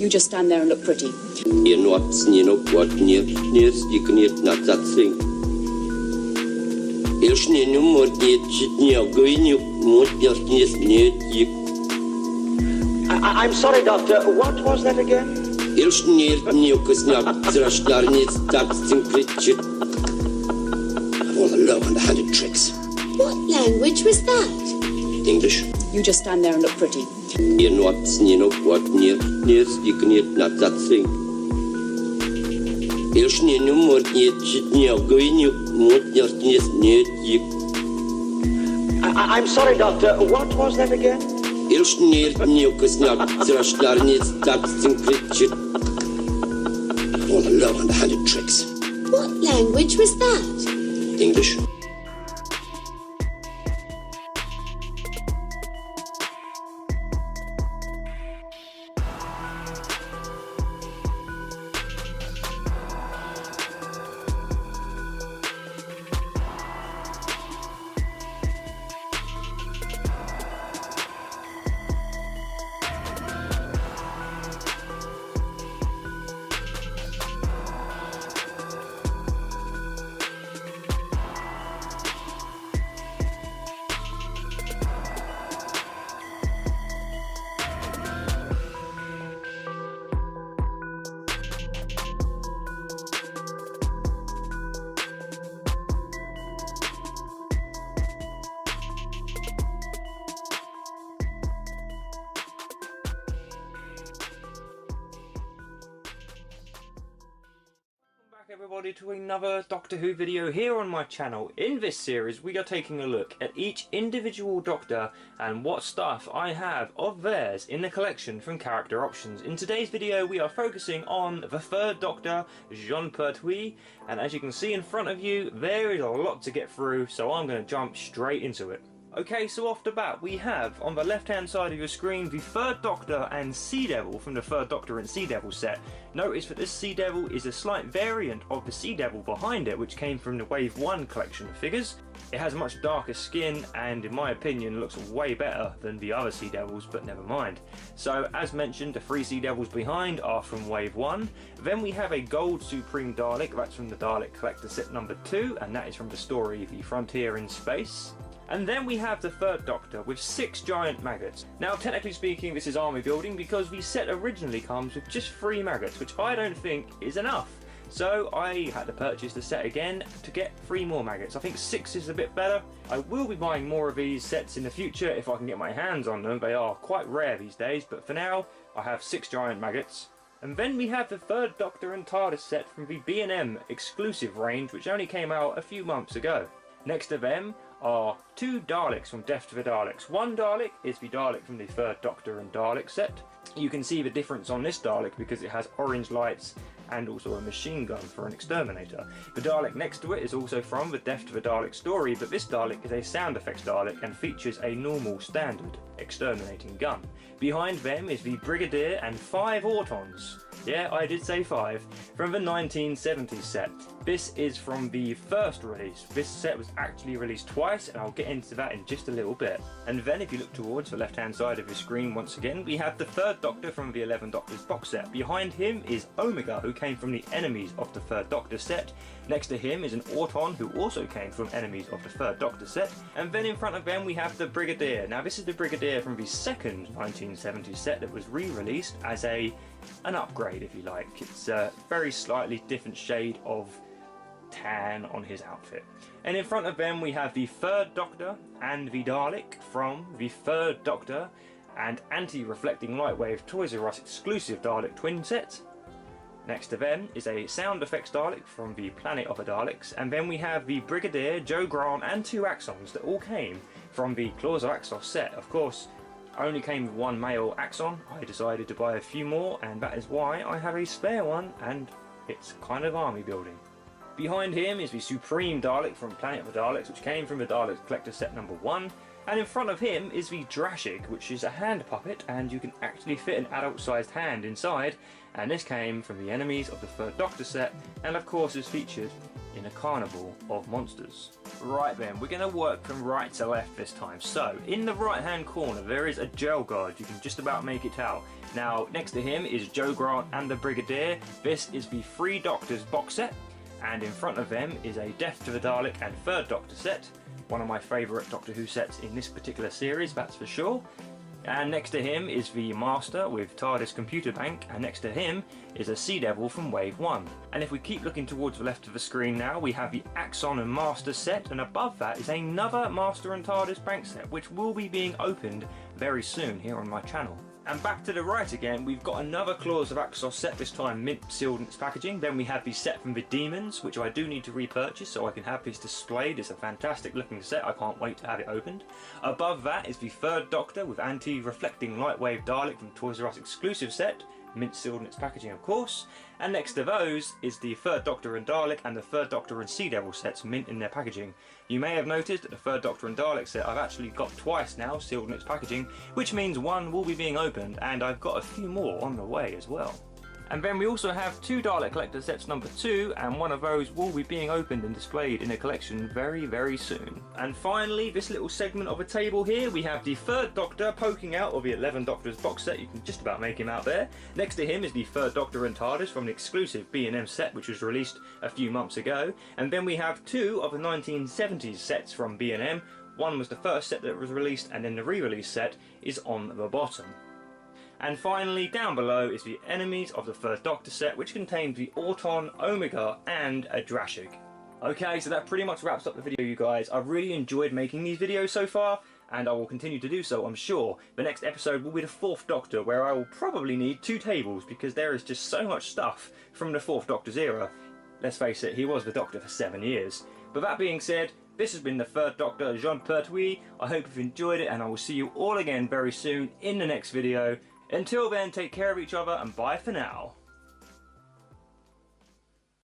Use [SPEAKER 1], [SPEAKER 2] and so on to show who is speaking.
[SPEAKER 1] You just stand there and look pretty.
[SPEAKER 2] You know what near you can eat not that thing. If you more going you
[SPEAKER 3] I'm sorry, Doctor. What was that again?
[SPEAKER 2] if you all the love and the handed tricks.
[SPEAKER 4] What language was that?
[SPEAKER 2] English.
[SPEAKER 1] You just stand there and look pretty.
[SPEAKER 2] You know what near you can eat not that thing. If you more going you
[SPEAKER 3] I'm sorry, Doctor. What was that again?
[SPEAKER 2] if all the love and the handed tricks.
[SPEAKER 4] What language was that?
[SPEAKER 2] English.
[SPEAKER 5] Everybody to another Doctor Who video here on my channel. In this series we are taking a look at each individual Doctor and what stuff I have of theirs in the collection from Character Options. In today's video we are focusing on the third Doctor, Jon Pertwee, and as you can see in front of you there is a lot to get through, so I'm going to jump straight into it. Okay, so off the bat we have on the left hand side of your screen the third Doctor and Sea Devil from the third Doctor and Sea Devil set. Notice that this Sea Devil is a slight variant of the Sea Devil behind it, which came from the Wave 1 collection of figures. It has much darker skin and in my opinion looks way better than the other Sea Devils, but never mind. So as mentioned, the 3 Sea Devils behind are from Wave 1. Then we have a Gold Supreme Dalek, that's from the Dalek Collector set number 2, and that is from the story The Frontier in Space. And then we have the third Doctor with 6 giant maggots. Now technically speaking this is army building because the set originally comes with just 3 maggots, which I don't think is enough. So I had to purchase the set again to get 3 more maggots. I think 6 is a bit better. I will be buying more of these sets in the future if I can get my hands on them. They are quite rare these days, but for now I have 6 giant maggots. And then we have the third Doctor and TARDIS set from the B&M exclusive range, which only came out a few months ago. Next to them are 2 Daleks from Death to the Daleks. One Dalek is the Dalek from the third Doctor and Dalek set. You can see the difference on this Dalek because it has orange lights and also a machine gun for an exterminator. The Dalek next to it is also from the Death to the Dalek story, but this Dalek is a sound effects Dalek and features a normal standard exterminating gun. Behind them is the Brigadier and 5 Autons. Yeah, I did say 5, from the 1970s set. This is from the first release. This set was actually released twice, and I'll get into that in just a little bit. And then if you look towards the left hand side of your screen once again, we have the third Doctor from the 11 Doctors box set. Behind him is Omega, who came from the Enemies of the third Doctor set. Next to him is an Auton, who also came from Enemies of the third Doctor set. And then in front of them we have the Brigadier. Now this is the Brigadier from the second 1970s set that was re-released as an upgrade, if you like. It's a very slightly different shade of tan on his outfit. And in front of them we have the third Doctor and the Dalek from the third Doctor and anti-reflecting lightwave Toys R Us exclusive Dalek twin set. Next to them is a sound effects Dalek from the Planet of the Daleks, and then we have the Brigadier, Jo Grant and 2 Axons that all came from the Claws of Axos set. Of course, I only came with 1 male Axon. I decided to buy a few more, and that is why I have a spare one, and it's kind of army building. Behind him is the Supreme Dalek from Planet of the Daleks, which came from the Dalek Collector set number 1. And in front of him is the Drashig, which is a hand puppet, and you can actually fit an adult-sized hand inside. And this came from the Enemies of the third Doctor set, and of course is featured in a carnival of monsters. Right then, we're going to work from right to left this time. So, in the right hand corner there is a jail guard, you can just about make it out. Now, next to him is Joe Grant and the Brigadier. This is the 3 Doctors box set, and in front of them is a Death to the Dalek and 3rd Doctor set. One of my favourite Doctor Who sets in this particular series, that's for sure. And next to him is the Master with TARDIS Computer Bank, and next to him is a Sea Devil from Wave 1. And if we keep looking towards the left of the screen now, we have the Axon and Master set, and above that is another Master and TARDIS Bank set, which will be being opened very soon here on my channel. And back to the right again, we've got another Claws of Axos set, this time mint sealed in its packaging. Then we have the set from the Demons, which I do need to repurchase so I can have this displayed. It's a fantastic looking set, I can't wait to have it opened. Above that is the 3rd Doctor with anti-reflecting Lightwave Dalek from Toys R Us exclusive set, mint sealed in its packaging of course. And next to those is the 3rd Doctor and Dalek and the 3rd Doctor and Sea Devil sets, mint in their packaging. You may have noticed that the 3rd Doctor and Dalek set I've actually got twice now sealed in its packaging, which means one will be being opened, and I've got a few more on the way as well. And then we also have 2 Dalek Collector sets number 2, and one of those will be being opened and displayed in a collection very, very soon. And finally, this little segment of a table here, we have the 3rd Doctor poking out of the 11 Doctors box set. You can just about make him out there. Next to him is the 3rd Doctor and TARDIS from the exclusive B&M set, which was released a few months ago. And then we have 2 of the 1970s sets from B&M. One was the first set that was released, and then the re-release set is on the bottom. And finally, down below is the Enemies of the 3rd Doctor set, which contains the Auton, Omega and a Drashig. Okay, so that pretty much wraps up the video, you guys. I've really enjoyed making these videos so far, and I will continue to do so, I'm sure. The next episode will be the 4th Doctor, where I will probably need 2 tables, because there is just so much stuff from the 4th Doctor's era. Let's face it, he was the Doctor for 7 years. But that being said, this has been the 3rd Doctor, Jean Pertwee. I hope you've enjoyed it, and I will see you all again very soon in the next video. Until then, take care of each other and bye for now.